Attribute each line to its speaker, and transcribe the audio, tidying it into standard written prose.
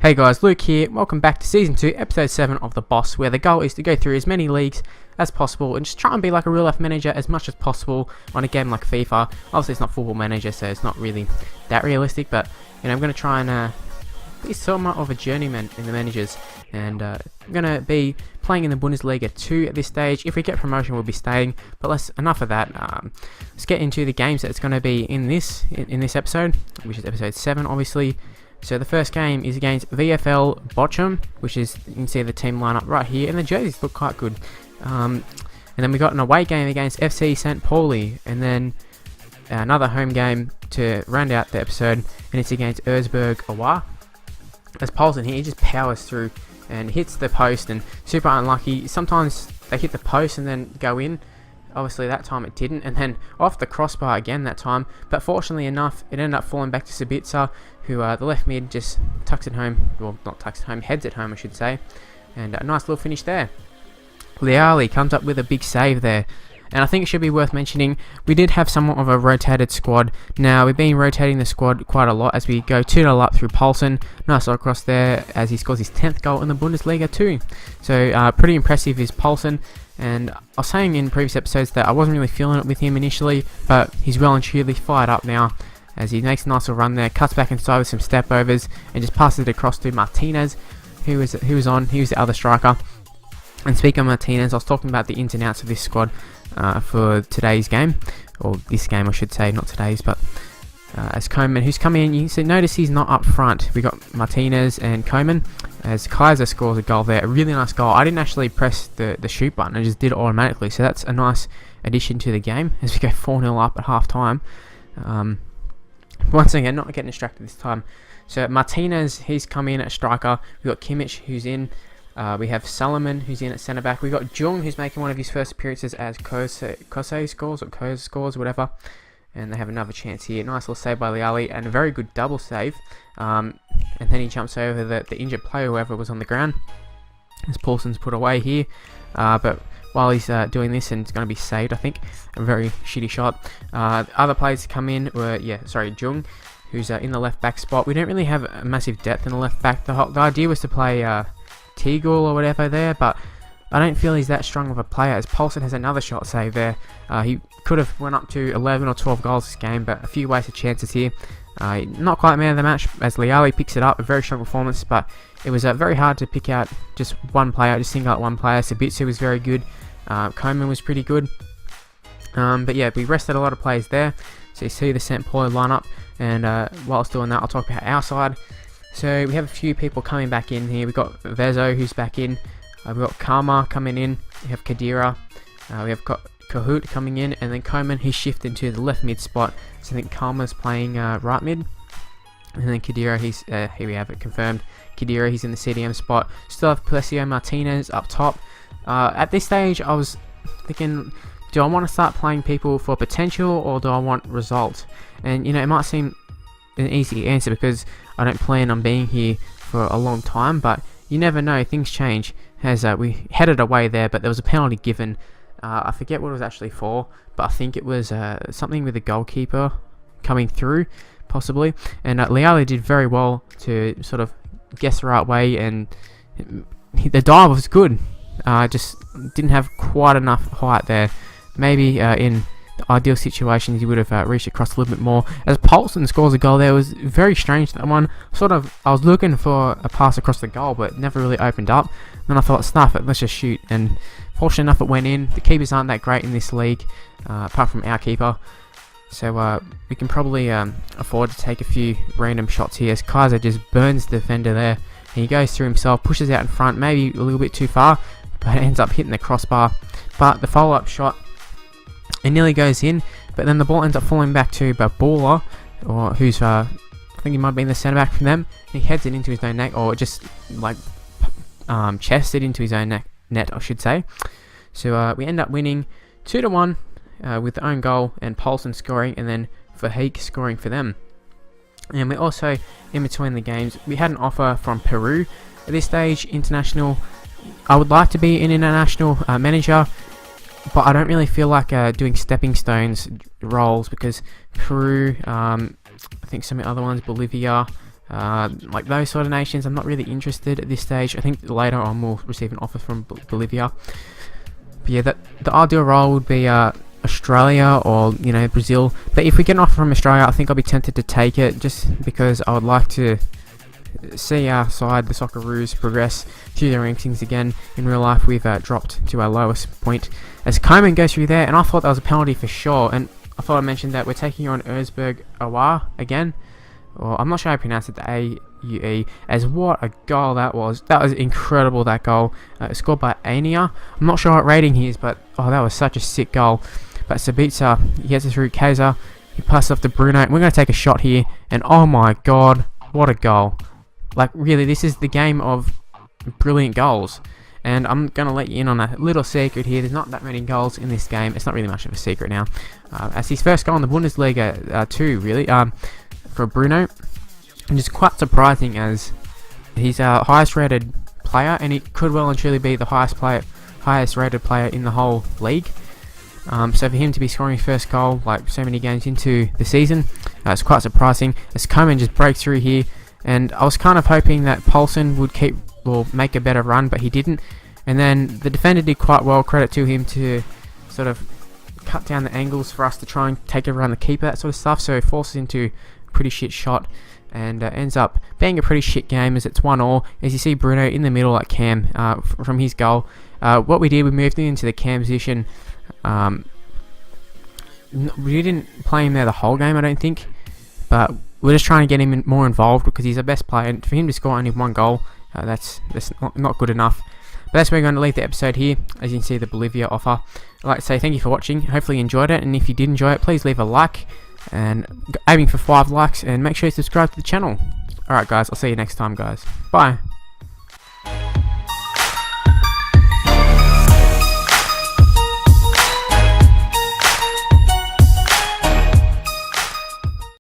Speaker 1: Hey guys, Luke here. Welcome back to Season 2, Episode 7 of The Boss, where the goal is to go through as many leagues as possible and just try and be like a real life manager as much as possible on a game like FIFA. Obviously it's not Football Manager, so it's not really that realistic, but I'm going to try and be somewhat of a journeyman in the managers, and I'm going to be playing in the Bundesliga 2 at this stage. If we get promotion, we'll be staying, but enough of that. Let's get into the games that it's going to be in this episode, which is Episode 7 obviously. So the first game is against VFL Bochum, which is, you can see the team lineup right here, and the jerseys look quite good. And then we got an away game against FC St. Pauli, and then another home game to round out the episode, and it's against Erzebirge Aue. As Paulson here, he just powers through and hits the post, and super unlucky. Sometimes they hit the post and then go in. Obviously that time it didn't, and then off the crossbar again that time, but fortunately enough it ended up falling back to Sabitzer, who the left mid just tucks it home, well not tucks it home, heads it home I should say, and a nice little finish there. Leali comes up with a big save there, and I think it should be worth mentioning, we did have somewhat of a rotated squad. Now we've been rotating the squad quite a lot as we go 2-0 up through Paulson. Nice little cross there as he scores his 10th goal in the Bundesliga too. So pretty impressive is Paulson. And I was saying in previous episodes that I wasn't really feeling it with him initially, but he's well and truly fired up now as he makes a nice little run there, cuts back inside with some step overs and just passes it across to Martinez, who was the other striker. And speaking of Martinez, I was talking about the ins and outs of this squad for today's game, or this game I should say, not today's, but as Koeman, who's come in, you can notice he's not up front. We got Martinez and Koeman, as Kaiser scores a goal there, a really nice goal. I didn't actually press the shoot button, I just did it automatically, so that's a nice addition to the game as we go 4-0 up at half time. Once again, not getting distracted this time. So Martinez, he's come in at striker. We got Kimmich, who's in. We have Solomon, who's in at centre back. We got Jung, who's making one of his first appearances as Kose scores, whatever. And they have another chance here. Nice little save by Leali, and a very good double save. And then he jumps over the injured player, whoever was on the ground, as Paulson's put away here. But while he's doing this, and it's going to be saved, I think. A very shitty shot. Other players to come in were, Jung, who's in the left back spot. We don't really have a massive depth in the left back. The idea was to play Teagle or whatever there, but I don't feel he's that strong of a player, as Paulson has another shot save there. He could have went up to 11 or 12 goals this game, but a few wasted chances here. Not quite man of the match, as Leali picks it up, a very strong performance, but it was very hard to pick out just one player, just single out one player. Sabitzer was very good, Koeman was pretty good, but yeah, we rested a lot of players there. So you see the St. Pauli lineup, and whilst doing that, I'll talk about our side. So we have a few people coming back in here. We've got Vezo, who's back in. We've got Karma coming in. We have Kadira. We have Kahoot coming in, and then Koeman, he's shifted to the left mid spot. So I think Karma's playing right mid, and then Kadira, he's here we have it confirmed. Kadira, he's in the CDM spot. Still have Plesio Martinez up top. At this stage, I was thinking, do I want to start playing people for potential, or do I want result? And it might seem an easy answer because I don't plan on being here for a long time, but you never know, things change. As we headed away there, but there was a penalty given. I forget what it was actually for, but I think it was something with the goalkeeper coming through, possibly. And Leali did very well to sort of guess the right way, and the dive was good. Just didn't have quite enough height there. Maybe in the ideal situations he would have reached across a little bit more. As Paulson scores a goal there, it was very strange, that one. I was looking for a pass across the goal, but it never really opened up. Then I thought, stuff it, let's just shoot, and fortunate enough it went in. The keepers aren't that great in this league, apart from our keeper, so we can probably afford to take a few random shots here, as Kaiser just burns the defender there, and he goes through himself, pushes out in front, maybe a little bit too far, but ends up hitting the crossbar. But the follow-up shot, it nearly goes in, but then the ball ends up falling back to Babula, or who's I think he might be in the centre back from them, and he heads it into his own net, or just like chested into his own net, I should say. So we end up winning 2-1 with the own goal, and Paulson scoring, and then Verheek scoring for them. And we also, in between the games, we had an offer from Peru. At this stage, international, I would like to be an international manager, but I don't really feel like doing stepping stones roles, because Peru, I think some of the other ones, Bolivia, like those sort of nations, I'm not really interested at this stage. I think later on we'll receive an offer from Bolivia. But yeah, the ideal role would be Australia or Brazil. But if we get an offer from Australia, I think I'll be tempted to take it, just because I would like to see our side, the Socceroos, progress through their rankings again. In real life, we've dropped to our lowest point as Koeman goes through there, and I thought that was a penalty for sure. And I thought I mentioned that we're taking on Erzebirge Aue again. Or I'm not sure how I pronounce it, the A-U-E, as what a goal that was. That was incredible, that goal. Scored by Ania. I'm not sure what rating he is, but that was such a sick goal. But Sabitzer, he gets it through Kaiser. He passes off to Bruno. We're going to take a shot here, and oh my god, what a goal. Like, really, this is the game of brilliant goals. And I'm going to let you in on a little secret here. There's not that many goals in this game. It's not really much of a secret now. As his first goal in the Bundesliga too, really, for Bruno. And it's quite surprising, as he's our highest rated player, and he could well and truly be the highest rated player in the whole league. So for him to be scoring his first goal like so many games into the season, it's quite surprising, as Koeman just breaks through here. And I was kind of hoping that Poulsen would make a better run, but he didn't. And then the defender did quite well, credit to him, to sort of cut down the angles for us to try and take it around the keeper, that sort of stuff. So it forces into a pretty shit shot, and ends up being a pretty shit game, as it's 1-1. As you see Bruno in the middle like Cam from his goal. What we did, we moved him into the Cam position. We didn't play him there the whole game, I don't think, but we're just trying to get him more involved, because he's our best player, and for him to score only one goal, that's not good enough. But that's where we're going to leave the episode here. As you can see, the Bolivia offer. I'd like to say thank you for watching. Hopefully you enjoyed it, and if you did enjoy it, please leave a like, and aiming for 5 likes, and make sure you subscribe to the channel. Alright guys, I'll see you next time guys. Bye.